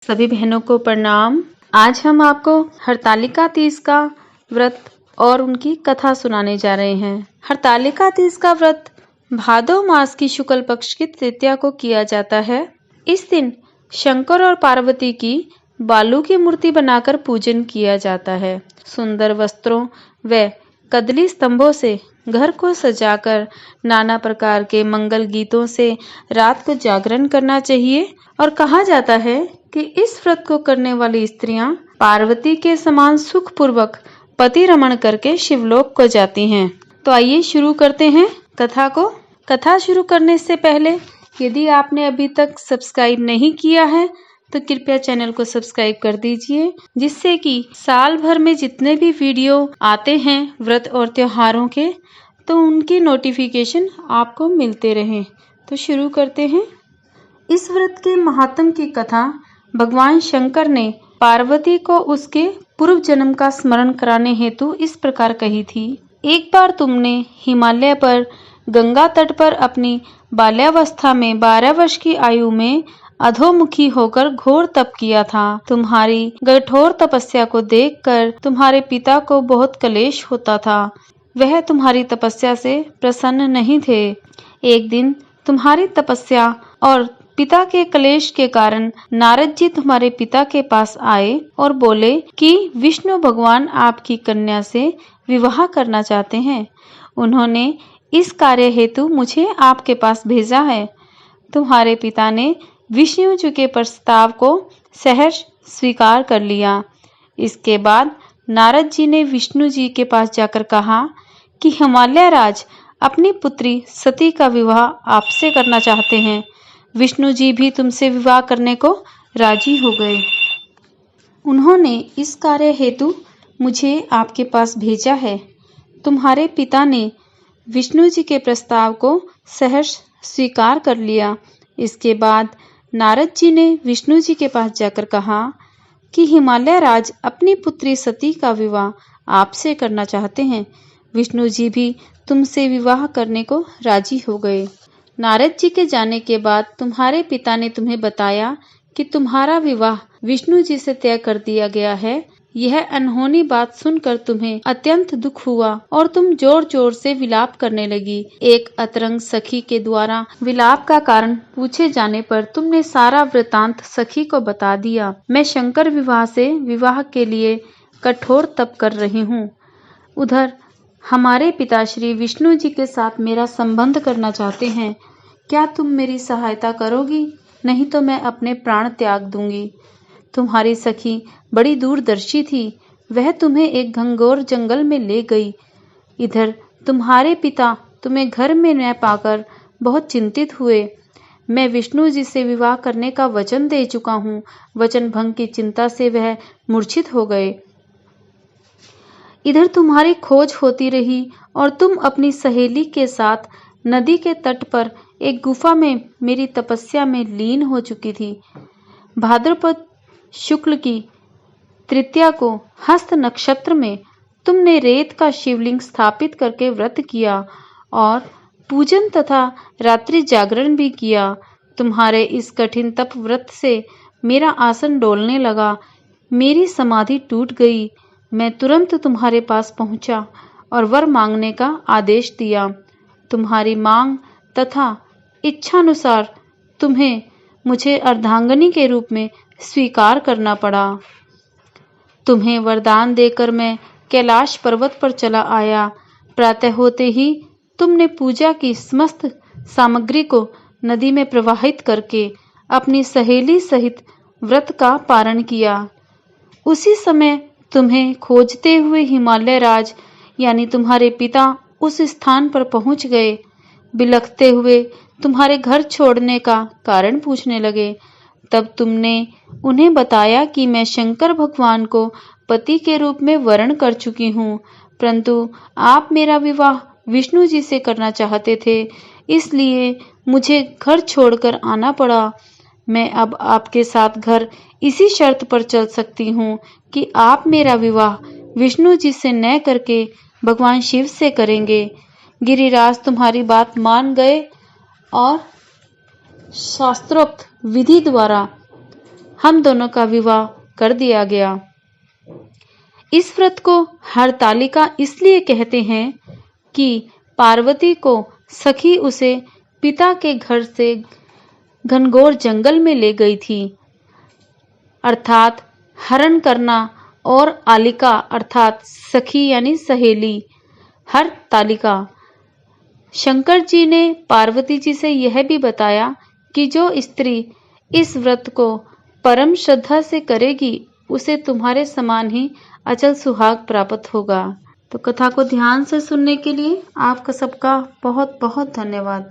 सभी बहनों को प्रणाम। आज हम आपको हरतालिका तीज का व्रत और उनकी कथा सुनाने जा रहे हैं। हरतालिका तीज का व्रत भादो मास की शुक्ल पक्ष की तृतीया को किया जाता है। इस दिन शंकर और पार्वती की बालू की मूर्ति बनाकर पूजन किया जाता है। सुंदर वस्त्रों व कदली स्तंभों से घर को सजाकर नाना प्रकार के मंगल गीतों से रात को जागरण करना चाहिए और कहा जाता है कि इस व्रत को करने वाली स्त्रियां पार्वती के समान सुख पूर्वक पति रमण करके शिवलोक को जाती हैं। तो आइए शुरू करते हैं कथा को। कथा शुरू करने से पहले यदि आपने अभी तक सब्सक्राइब नहीं किया है तो कृपया चैनल को सब्सक्राइब कर दीजिए, जिससे कि साल भर में जितने भी वीडियो आते हैं व्रत और त्योहारों के तो उनकी नोटिफिकेशन आपको मिलते रहें। तो शुरू करते हैं। इस व्रत के महात्म की कथा भगवान शंकर ने पार्वती को उसके पूर्व जन्म का स्मरण कराने हेतु इस प्रकार कही थी। एक बार तुमने हिमालय पर गंगा तट पर अपनी बाल्यावस्था में 12 वर्ष की आयु में अधोमुखी होकर घोर तप किया था। तुम्हारी कठोर तपस्या को देखकर तुम्हारे पिता को बहुत क्लेश होता था। वह तुम्हारी तपस्या से प्रसन्न नहीं थे। एक दिन तुम्हारी तपस्या और पिता के क्लेश के कारण नारद जी तुम्हारे पिता के पास आए और बोले कि विष्णु भगवान आपकी कन्या से विवाह करना चाहते हैं। उन्होंने इस कार्य हेतु मुझे आपके पास भेजा है। तुम्हारे पिता ने विष्णु जी के प्रस्ताव को सहर्ष स्वीकार कर लिया। इसके बाद नारद जी ने विष्णु जी के पास जाकर कहा कि हिमालय राज अपनी पुत्री सती का विवाह आपसे करना चाहते हैं। विष्णु जी भी तुमसे विवाह करने को राजी हो गए। उन्होंने इस कार्य हेतु मुझे आपके पास भेजा है। तुम्हारे पिता ने विष्णु जी के प्रस्ताव को सहर्ष स्वीकार कर लिया। इसके बाद नारद जी ने विष्णु जी के पास जाकर कहा कि हिमालय राज अपनी पुत्री सती का विवाह आपसे करना चाहते हैं। विष्णु जी भी तुमसे विवाह करने को राजी हो गए। नारद जी के जाने के बाद तुम्हारे पिता ने तुम्हें बताया कि तुम्हारा विवाह विष्णु जी से तय कर दिया गया है। यह अनहोनी बात सुनकर तुम्हें अत्यंत दुख हुआ और तुम जोर जोर से विलाप करने लगी। एक अतरंग सखी के द्वारा विलाप का कारण पूछे जाने पर तुमने सारा वृतांत सखी को बता दिया। मैं शंकर विवाह से विवाह के लिए कठोर तप कर रही हूँ। उधर हमारे पिताश्री विष्णु जी के साथ मेरा संबंध करना चाहते हैं। क्या तुम मेरी सहायता करोगी? नहीं तो मैं अपने प्राण त्याग दूंगी। तुम्हारी सखी बड़ी दूरदर्शी थी। वह तुम्हें एक घंघोर जंगल में ले गई। इधर तुम्हारे पिता तुम्हें घर में न पाकर बहुत चिंतित हुए। मैं विष्णु जी से विवाह करने का वचन दे चुका हूँ। वचन भंग की चिंता से वह मूर्छित हो गए। इधर तुम्हारी खोज होती रही और तुम अपनी सहेली के साथ नदी के तट पर एक गुफा में मेरी तपस्या में लीन हो चुकी थी। भाद्रपद शुक्ल की तृतीया को हस्त नक्षत्र में तुमने रेत का शिवलिंग स्थापित करके व्रत किया और पूजन तथा रात्रि जागरण भी किया। तुम्हारे इस कठिन तप व्रत से मेरा आसन डोलने लगा। मेरी समाधि टूट गई। मैं तुरंत तुम्हारे पास पहुंचा और वर मांगने का आदेश दिया। तुम्हारी मांग तथा इच्छानुसार तुम्हें मुझे अर्धांगिनी के रूप में स्वीकार करना पड़ा। तुम्हें वरदान देकर मैं कैलाश पर्वत पर चला आया। प्रातः होते ही तुमने पूजा की समस्त सामग्री को नदी में प्रवाहित करके अपनी सहेली सहित व्रत का पारण किया। उसी समय तुम्हें खोजते हुए हिमालय राज यानी तुम्हारे पिता उस स्थान पर पहुंच गए। बिलखते हुए तुम्हारे घर छोड़ने का कारण पूछने लगे। तब तुमने उन्हें बताया कि मैं शंकर भगवान को पति के रूप में वरण कर चुकी हूँ, परंतु आप मेरा विवाह विष्णु जी से करना चाहते थे, इसलिए मुझे घर छोड़कर आना पड़ा। मैं अब आपके साथ घर इसी शर्त पर चल सकती हूँ कि आप मेरा विवाह विष्णु जी से न करके भगवान शिव से करेंगे। गिरिराज तुम्हारी बात मान गए और शास्त्रोक्त विधि द्वारा हम दोनों का विवाह कर दिया गया। इस व्रत को हरतालिका इसलिए कहते हैं कि पार्वती को सखी उसे पिता के घर से घनघोर जंगल में ले गई थी, अर्थात हरण करना, और आलिका अर्थात सखी यानी सहेली, हरतालिका। शंकर जी ने पार्वती जी से यह भी बताया कि जो स्त्री इस व्रत को परम श्रद्धा से करेगी उसे तुम्हारे समान ही अचल सुहाग प्राप्त होगा। तो कथा को ध्यान से सुनने के लिए आपका सबका बहुत बहुत धन्यवाद।